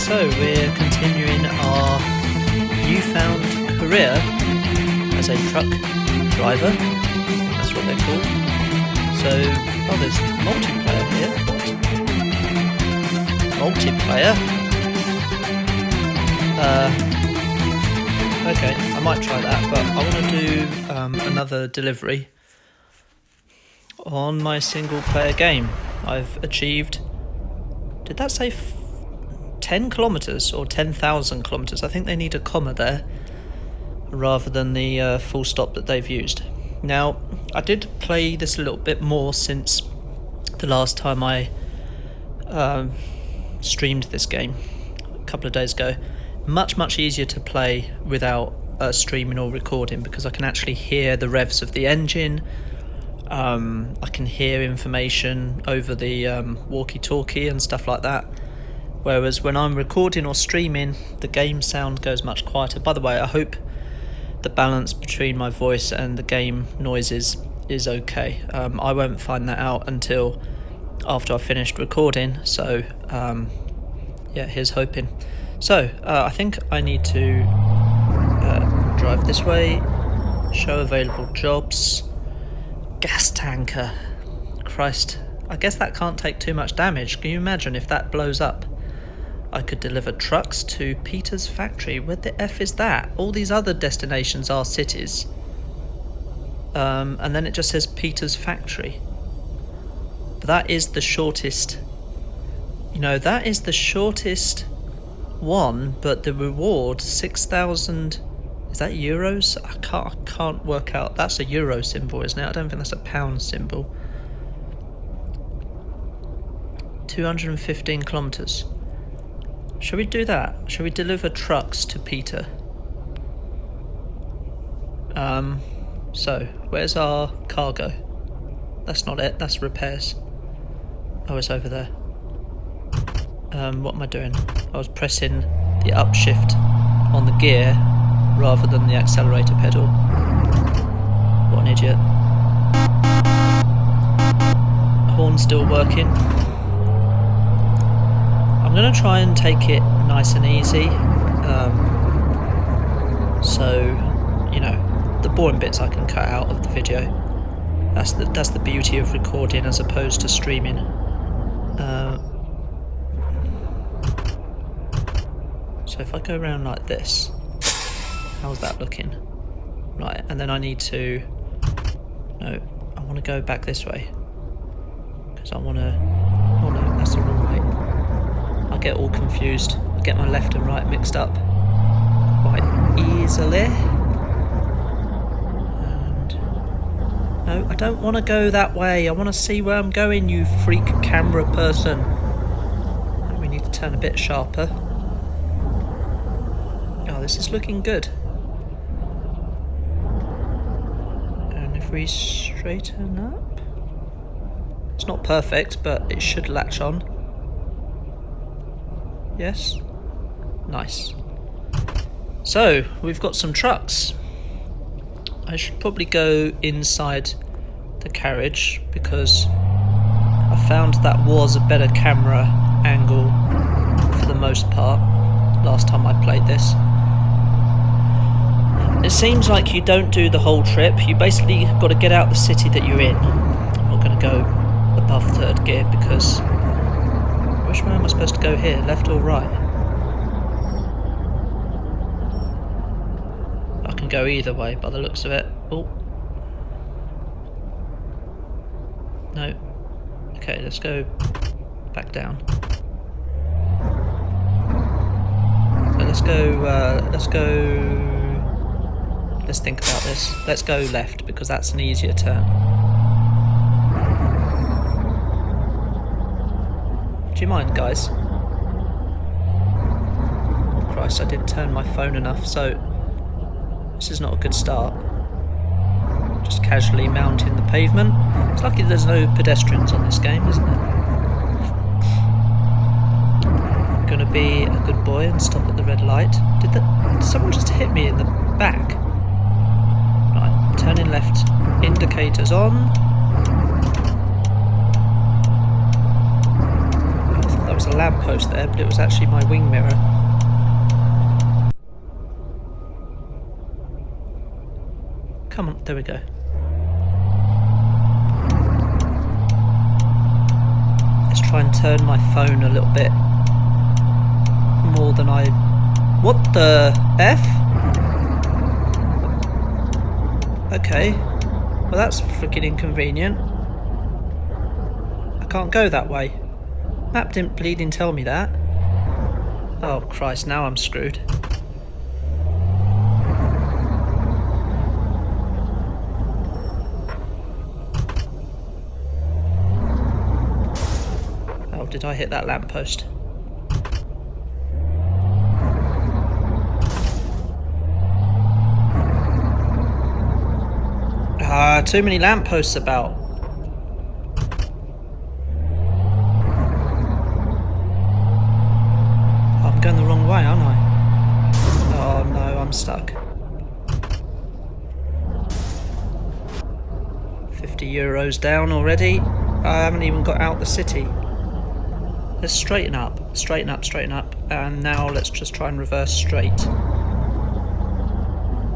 So we're continuing our newfound career as a truck driver. That's what they're called. So, oh, there's multiplayer here. What? Multiplayer? Okay, I might try that, but I want to do another delivery on my single player game. I've achieved, did that say 10 kilometers or 10,000 kilometers? I think they need a comma there rather than the full stop that they've used. Now, I did play this a little bit more since the last time I streamed this game a couple of days ago. Much easier to play without streaming or recording because I can actually hear the revs of the engine. I can hear information over the walkie-talkie and stuff like that. Whereas when I'm recording or streaming, the game sound goes much quieter. By the way, I hope the balance between my voice and the game noises is okay. I won't find that out until after I've finished recording. So, yeah, here's hoping. So, I think I need to drive this way, show available jobs, gas tanker. Christ, I guess that can't take too much damage. Can you imagine if that blows up? I could deliver trucks to Peter's factory. Where the F is that? All these other destinations are cities. And then it just says Peter's factory. But that is the shortest. You know, that is the shortest one, but the reward, 6,000, is that euros? I can't work out. That's a euro symbol, isn't it? I don't think that's a pound symbol. 215 kilometers. Shall we do that? Shall we deliver trucks to Peter? So, where's our cargo? That's not it, that's repairs. Oh, it's over there. What am I doing? I was pressing the upshift on the gear rather than the accelerator pedal. What an idiot. Horn's still working. I'm going to try and take it nice and easy. So, you know, the boring bits I can cut out of the video. That's the beauty of recording as opposed to streaming. So if I go around like this, how's that looking? Right, and then I need to, no, I want to go back this way. Because I want to, oh no, that's the wrong way. I get all confused. I get my left and right mixed up quite easily. And, no, I don't want to go that way. I want to see where I'm going, you freak camera person. And we need to turn a bit sharper. Oh, this is looking good. And if we straighten up, it's not perfect, but it should latch on. Yes? Nice. So, we've got some trucks. I should probably go inside the carriage because I found that was a better camera angle for the most part last time I played this. It seems like you don't do the whole trip. You basically got to get out the city that you're in. I'm not going to go above third gear because which way am I supposed to go here? Left or right? I can go either way by the looks of it. Oh. No. Okay, let's go back down. Let's think about this. Let's go left because that's an easier turn. Do you mind, guys? Oh Christ, I didn't turn my phone enough, so this is not a good start. Just casually mounting the pavement. It's lucky there's no pedestrians on this game, isn't it? I'm gonna be a good boy and stop at the red light. Did someone just hit me in the back? Right, turning left, indicators on. a lamppost there, but it was actually my wing mirror. Come on, there we go. Let's try and turn my phone a little bit more than I... What the F? Okay. Well, that's freaking inconvenient. I can't go that way. Map didn't bleeding tell me that. Oh Christ, now I'm screwed. Oh, did I hit that lamppost? Too many lampposts about. I'm going the wrong way, aren't I? Oh no, I'm stuck. €50 down already. I haven't even got out the city. Let's straighten up, straighten up, straighten up. And now let's just try and reverse straight.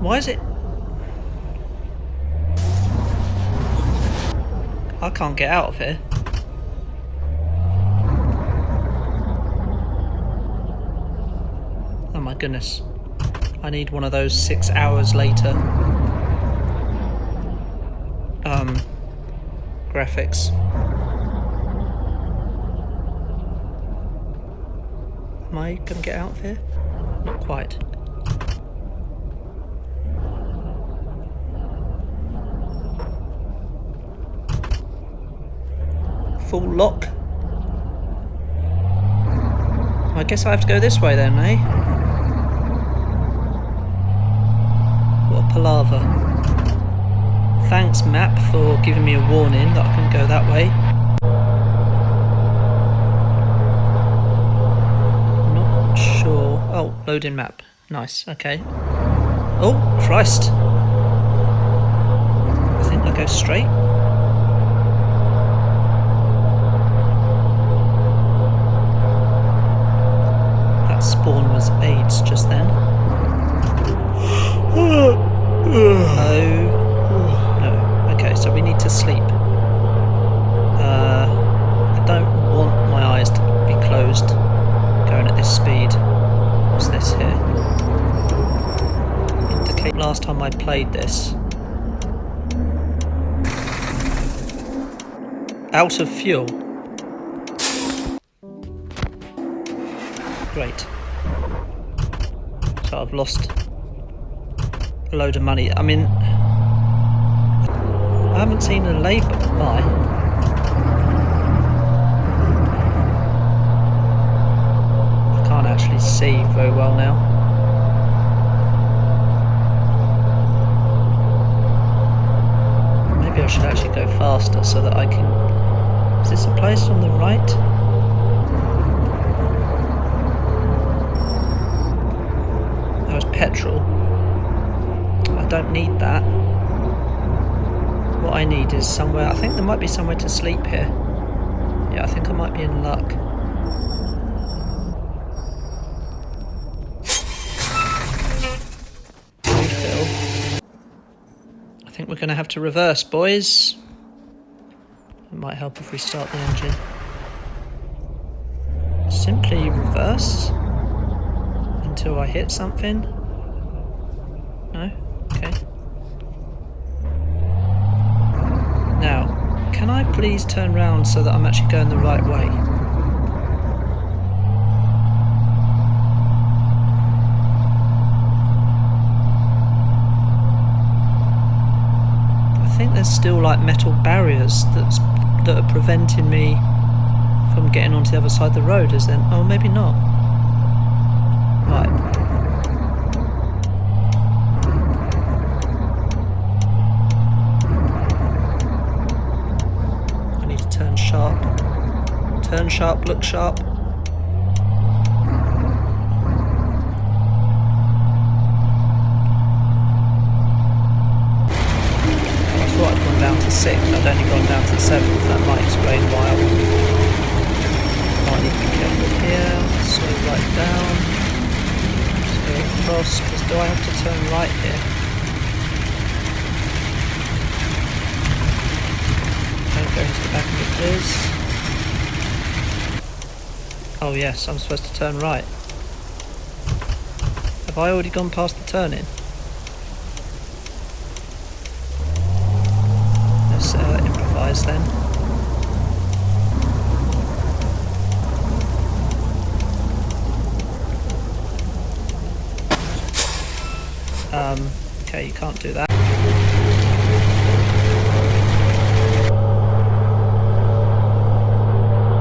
Why is it... I can't get out of here. Oh my goodness. I need one of those 6 hours later graphics. Am I gonna get out of here? Not quite. Full lock. I guess I have to go this way then, eh? What a palaver. Thanks, map, for giving me a warning that I couldn't go that way. Not sure. Oh, loading map. Nice, okay. Oh, Christ. I think I go straight. Spawn was AIDS just then. Oh no. Okay, so we need to sleep. I don't want my eyes to be closed going at this speed. What's this here? Indicate last time I played this. Out of fuel. Great. So I've lost a load of money. I mean, I haven't seen a label. Why? I can't actually see very well now. Maybe I should actually go faster so that I can... Is this a place on the right? Petrol. I don't need that. What I need is somewhere... I think there might be somewhere to sleep here. Yeah, I think I might be in luck. Refill. I think we're going to have to reverse, boys. It might help if we start the engine. Simply reverse until I hit something. No? Okay. Now, can I please turn around so that I'm actually going the right way? I think there's still like metal barriers that are preventing me from getting onto the other side of the road, is then? Oh, maybe not. Right. Turn sharp. Turn sharp, look sharp. I thought I'd gone down to 6th, I'd only gone down to 7th. That might explain why I wasn't. I need to be careful. right down. Let's go across, because do I have to turn right here? Don't go into the back of the Blizz. Oh yes, I'm supposed to turn right. Have I already gone past the turn-in? Let's improvise then. Okay, you can't do that.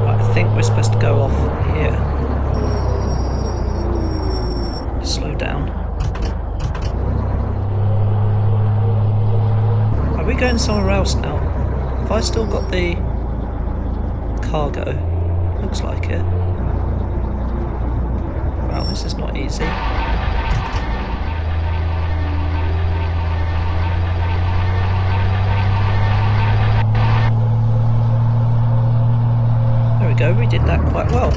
Right, I think we're supposed to go off here. Slow down. Are we going somewhere else now? Have I still got the cargo? Looks like it. Wow, this is not easy. We did that quite well.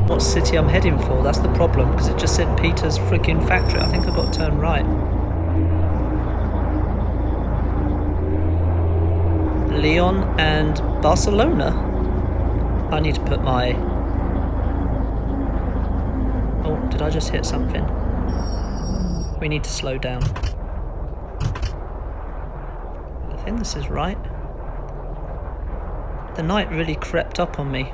What city I'm heading for? That's the problem, because it just said Peter's freaking factory. I think I've got to turn right. Leon and Barcelona. I need to put my... Oh, did I just hit something? We need to slow down. I think this is right. The night really crept up on me.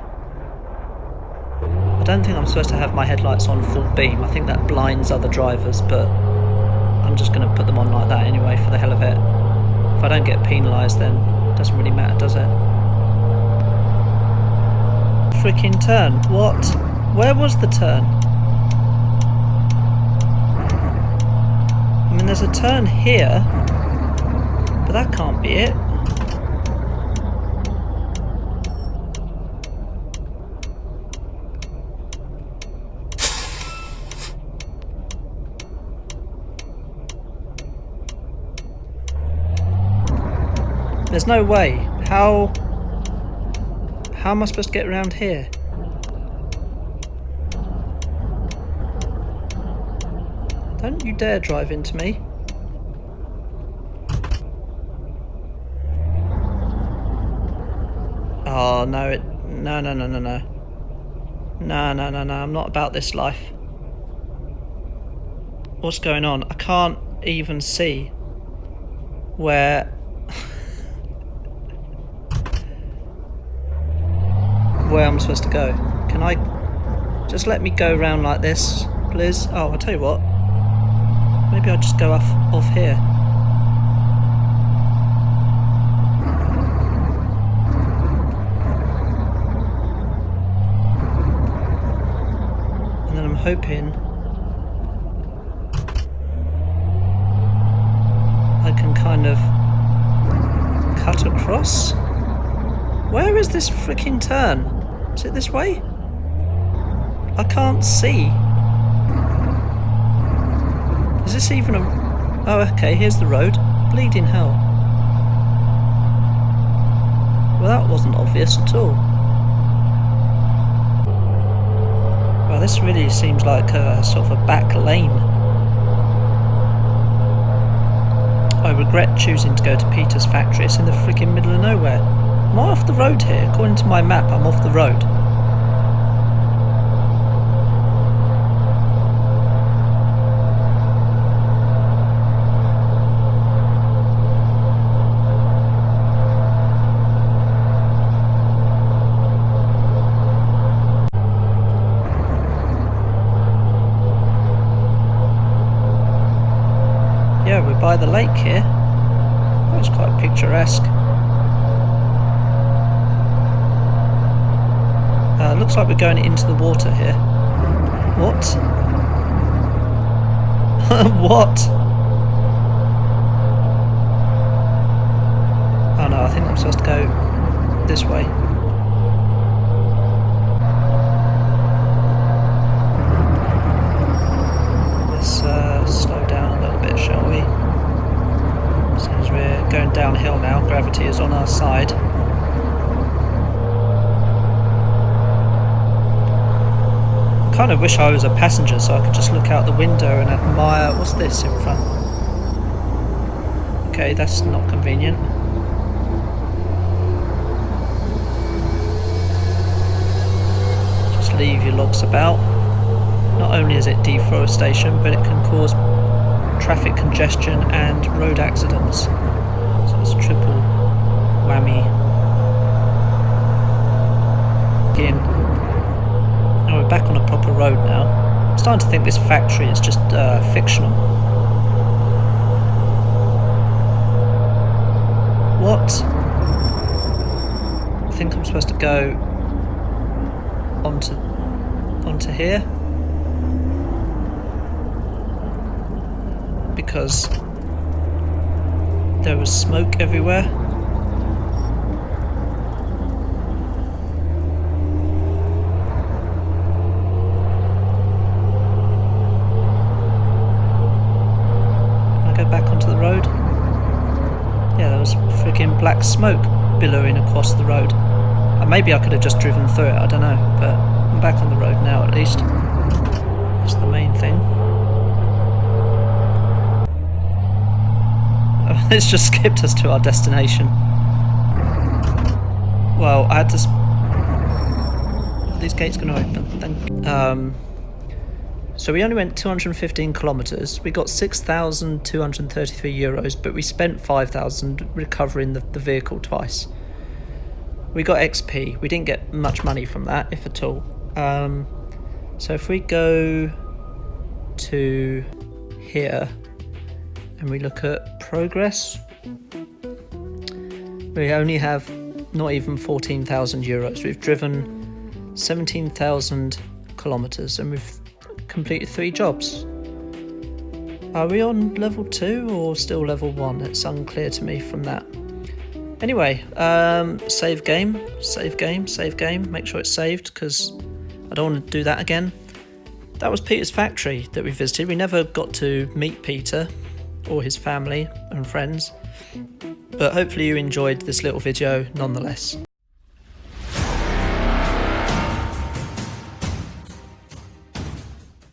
I don't think I'm supposed to have my headlights on full beam. I think that blinds other drivers, but I'm just going to put them on like that anyway for the hell of it. If I don't get penalised, then it doesn't really matter, does it? Freaking turn. What? Where was the turn? I mean, there's a turn here, but that can't be it. There's no way. How am I supposed to get around here? Don't you dare drive into me. Oh no, no. No, I'm not about this life. What's going on? I can't even see where I'm supposed to go. Can I just let me go round like this, please? Oh, I'll tell you what. Maybe I'll just go off here. And then I'm hoping I can kind of cut across. Where is this freaking turn? Is it this way? I can't see. Is this even a... Oh, okay, here's the road. Bleeding hell. Well, that wasn't obvious at all. Well, this really seems like a sort of a back lane. I regret choosing to go to Peter's factory. It's in the freaking middle of nowhere. Am I off the road here? According to my map, I'm off the road. Yeah, we're by the lake here. That was quite picturesque. Looks like we're going into the water here. What? What? Oh no, I think I'm supposed to go this way. Let's slow down a little bit, shall we? Seems we're going downhill now. Gravity is on our side. kind of wish I was a passenger so I could just look out the window and admire... What's this in front? Okay, that's not convenient. Just leave your logs about. Not only is it deforestation, but it can cause traffic congestion and road accidents. So it's a triple whammy. Again. Oh, we're back on a proper road now. I'm starting to think this factory is just fictional. What? I think I'm supposed to go onto here, because there was smoke everywhere. Back onto the road. Yeah, there was freaking black smoke billowing across the road. Maybe I could have just driven through it, I don't know, but I'm back on the road now at least. That's the main thing. Oh, it's just skipped us to our destination. Well, I had to... Are these gates going to open? So we only went 215 kilometres, we got 6,233 euros, but we spent 5,000 recovering the vehicle twice. We got XP, we didn't get much money from that, if at all. So if we go to here, and we look at progress, we only have not even 14,000 euros. We've driven 17,000 kilometres, and we've completed 3 jobs. Are we on level 2 or still level 1? It's unclear to me from that. Anyway, save game, make sure it's saved, because I don't want to do that again. That was Peter's factory that we visited. We never got to meet Peter or his family and friends, but hopefully you enjoyed this little video nonetheless.